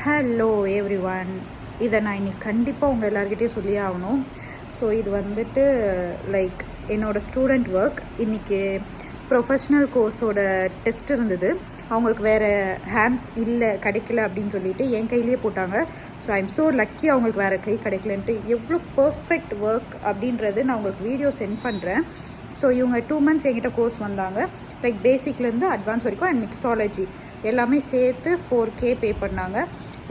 Hello every one. இதை நான் இன்றைக்கி கண்டிப்பாக உங்கள் எல்லாருக்கிட்டையும் சொல்லியே ஆகணும். ஸோ இது வந்துட்டு லைக் என்னோடய ஸ்டூடெண்ட் ஒர்க். இன்றைக்கி ப்ரொஃபஷ்னல் கோர்ஸோட டெஸ்ட் இருந்தது. அவங்களுக்கு வேறு ஹேண்ட்ஸ் இல்லை கிடைக்கல அப்படின்னு சொல்லிட்டு என் கையிலேயே போட்டாங்க. So I am so lucky அவங்களுக்கு வேறு கை கிடைக்கலன்ட்டு. எவ்வளோ பர்ஃபெக்ட் ஒர்க் அப்படின்றது நான் உங்களுக்கு வீடியோ சென்ட் பண்ணுறேன். ஸோ இவங்க 2 months என்கிட்ட கோர்ஸ் வந்தாங்க. லைக் பேசிக்லேருந்து அட்வான்ஸ் வரைக்கும் அண்ட் மிக்ஸாலஜி எல்லாமே சேர்த்து 4K பே பண்ணாங்க.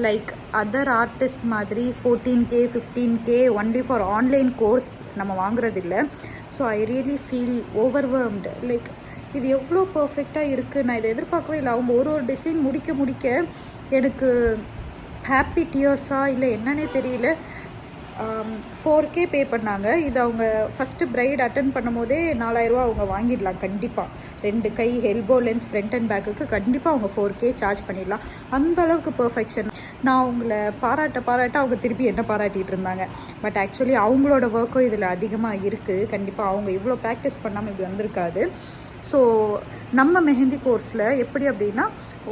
லைக் அதர் ஆர்டிஸ்ட் மாதிரி 14K 15K only for online course நம்ம வாங்குறதில்ல. So I really feel overwhelmed. Like இது எவ்வளோ பர்ஃபெக்டாக இருக்குது, நான் இதை எதிர்பார்க்கவே இல்லை. அவங்க ஒரு டிசைன் முடிக்க எனக்கு ஹாப்பி டியர்ஸாக இல்லை என்னன்னே தெரியல. 4K பே பண்ணாங்க. இது அவங்க ஃபஸ்ட்டு ப்ரைட் அட்டன் பண்ணும் போதே 4000 அவங்க வாங்கிடலாம் கண்டிப்பாக. 2 கை எல்போ லென்த் ஃப்ரண்ட் அண்ட் பேக்குக்கு கண்டிப்பாக அவங்க 4K சார்ஜ் பண்ணிடலாம். அந்த அளவுக்கு பர்ஃபெக்ஷன். நான் அவங்கள பாராட்ட அவங்க திருப்பி என்ன பாராட்டிகிட்டு இருந்தாங்க. பட் ஆக்சுவலி அவங்களோட ஒர்க்கும் இதில் அதிகமாக இருக்குது. கண்டிப்பாக அவங்க இவ்வளோ ப்ராக்டிஸ் பண்ணாமல் இப்படி வந்திருக்காது. ஸோ நம்ம மெஹந்தி கோர்ஸில் எப்படி அப்படின்னா,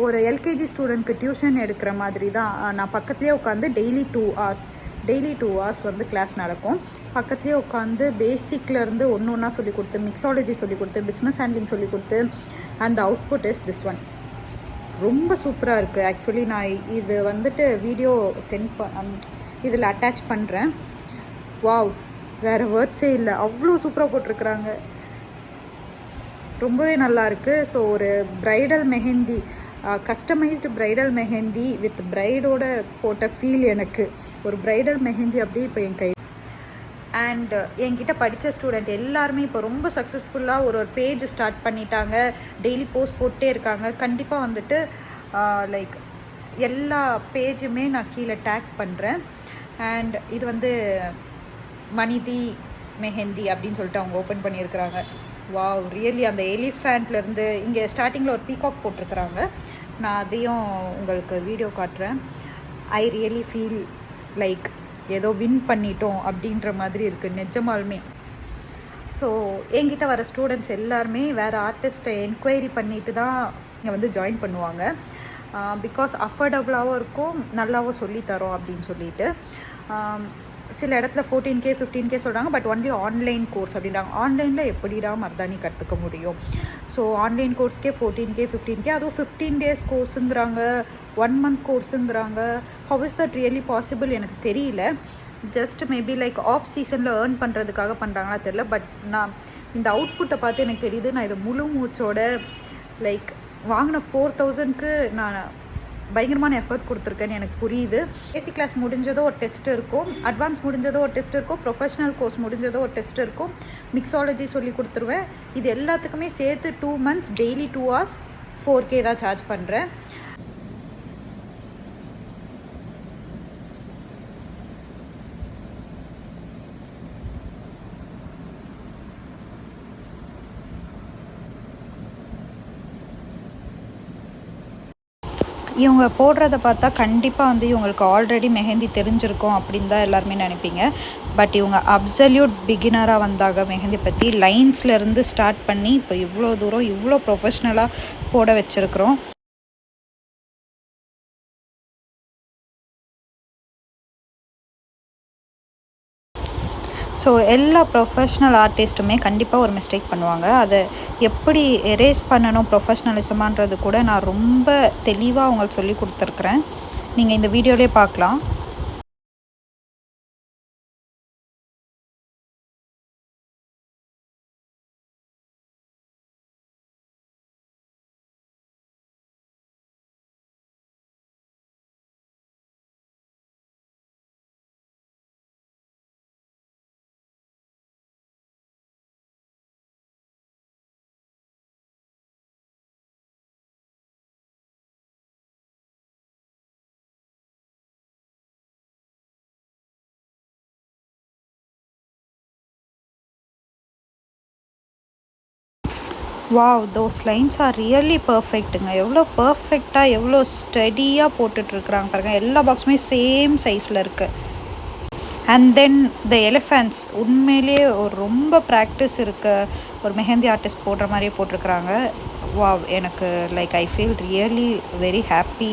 ஒரு எல்கேஜி ஸ்டூடெண்ட்க்கு டியூஷன் எடுக்கிற மாதிரி தான். நான் பக்கத்துலேயே உட்காந்து டெய்லி 2 hours வந்து கிளாஸ் நடக்கும். பக்கத்துலேயே உட்காந்து பேசிக்லேருந்து ஒன்றா சொல்லி கொடுத்து, மிக்ஸாலஜி சொல்லி கொடுத்து, பிஸ்னஸ் ஹேண்ட்லிங் சொல்லி கொடுத்து, அந்த அவுட்புட் இஸ் திஸ் ஒன். ரொம்ப சூப்பராக இருக்குது. ஆக்சுவலி நான் இது வந்துட்டு வீடியோ இதில் அட்டாச் பண்ணுறேன். வாவ், வேறு வேர்ட்ஸே இல்லை, அவ்வளோ சூப்பராக போட்டிருக்குறாங்க. ரொம்பவே நல்லாயிருக்கு. ஸோ ஒரு bridal mehndi, customised bridal mehndi with ப்ரைடோட போட்ட ஃபீல். எனக்கு ஒரு ப்ரைடல் மெஹந்தி அப்படியே இப்போ என் கை. அண்ட் என்கிட்ட படித்த ஸ்டூடெண்ட் எல்லாருமே இப்போ ரொம்ப சக்ஸஸ்ஃபுல்லாக ஒரு பேஜ் ஸ்டார்ட் பண்ணிட்டாங்க. டெய்லி போஸ்ட் போட்டே இருக்காங்க. கண்டிப்பாக வந்துட்டு லைக் எல்லா பேஜுமே நான் கீழே டேக் பண்ணுறேன். அண்ட் இது வந்து மனிதி மெஹந்தி அப்படின்னு சொல்லிட்டு அவங்க ஓப்பன் பண்ணியிருக்கிறாங்க. வாவ், ரியலி அந்த எலிஃபேண்ட்லேருந்து இங்கே ஸ்டார்டிங்கில் ஒரு பீகாக் போட்டிருக்கிறாங்க. நான் அதையும் உங்களுக்கு வீடியோ காட்டுறேன். ஐ ரியலி ஃபீல் லைக் ஏதோ வின் பண்ணிட்டோம் அப்படின்ற மாதிரி இருக்குது நிஜமாலுமே. ஸோ என்கிட்ட வர ஸ்டூடெண்ட்ஸ் எல்லாருமே வேறு ஆர்டிஸ்ட்டை என்கொயரி பண்ணிட்டு தான் இங்கே வந்து ஜாயின் பண்ணுவாங்க. பிகாஸ் அஃபோர்டபுளாகவும் இருக்கும், நல்லாவும் சொல்லித்தரோம் அப்படின்னு சொல்லிட்டு. சில இடத்துல 14K 15K சொல்கிறாங்க. பட் ஒன்லி ஆன்லைன் கோர்ஸ் அப்படின்றாங்க. ஆன்லைனில் எப்படிடா மருதாணி கற்றுக்க முடியும்? ஸோ ஆன்லைன் கோர்ஸ்க்கே 14K 15K, அதுவும் 15 days கோர்ஸுங்கிறாங்க, 1 month கோர்ஸுங்கிறாங்க. How is that really possible எனக்கு தெரியல. ஜஸ்ட் மேபி லைக் ஆஃப் சீசனில் ஏர்ன் பண்ணுறதுக்காக பண்ணுறாங்களா தெரியல. பட் நான் இந்த அவுட்புட்டை பார்த்து எனக்கு தெரியுது, நான் இதை முழு மூச்சோட லைக் வாங்கின 4000க்கு நான் பயங்கரமான எஃபர்ட் கொடுத்துருக்கேன்னு எனக்கு புரியுது. பேசிக் கிளாஸ் முடிஞ்சதோ ஒரு டெஸ்ட் இருக்கும், அட்வான்ஸ் முடிஞ்சதோ ஒரு டெஸ்ட் இருக்கும், ப்ரொஃபஷனல் கோர்ஸ் முடிஞ்சதோ ஒரு டெஸ்ட் இருக்கும், மிக்ஸாலஜி சொல்லி கொடுத்துருவேன். இது எல்லாத்துக்குமே சேர்த்து 2 months டெய்லி 2 hours 4K தான் சார்ஜ் பண்ணுறேன். இவங்க போடுறத பார்த்தா கண்டிப்பாக வந்து இவங்களுக்கு ஆல்ரெடி மெஹந்தி தெரிஞ்சிருக்கும் அப்படின்னு தான் எல்லாருமே நினைப்பீங்க. பட் இவங்க அப்சல்யூட் பிகினராக வந்தாங்க மெஹந்தி பற்றி. லைன்ஸ்லேருந்து ஸ்டார்ட் பண்ணி இப்போ இவ்வளோ தூரம் இவ்வளோ ப்ரொஃபஷ்னலாக போட வச்சுருக்குறோம். ஸோ எல்லா ப்ரொஃபஷ்னல் ஆர்டிஸ்ட்டுமே கண்டிப்பாக ஒரு மிஸ்டேக் பண்ணுவாங்க. அதை எப்படி எரேஸ் பண்ணணும் ப்ரொஃபஷ்னலிசமான்றது கூட நான் ரொம்ப தெளிவாக அவங்களுக்கு சொல்லி கொடுத்துருக்குறேன். நீங்கள் இந்த வீடியோலேயே பார்க்கலாம். Wow, those lines are really பர்ஃபெக்ட்டுங்க. எவ்வளோ பர்ஃபெக்டாக எவ்வளோ ஸ்டடியாக போட்டுட்ருக்குறாங்க பாருங்கள். எல்லா பாக்ஸுமே சேம் சைஸில் இருக்குது. அண்ட் தென் த எலிஃபேண்ட்ஸ் உண்மையிலே ஒரு ரொம்ப ப்ராக்டிஸ் இருக்க ஒரு மெஹந்தி ஆர்டிஸ்ட் போடுற மாதிரியே போட்டிருக்கிறாங்க. வாவ், எனக்கு like I feel really very happy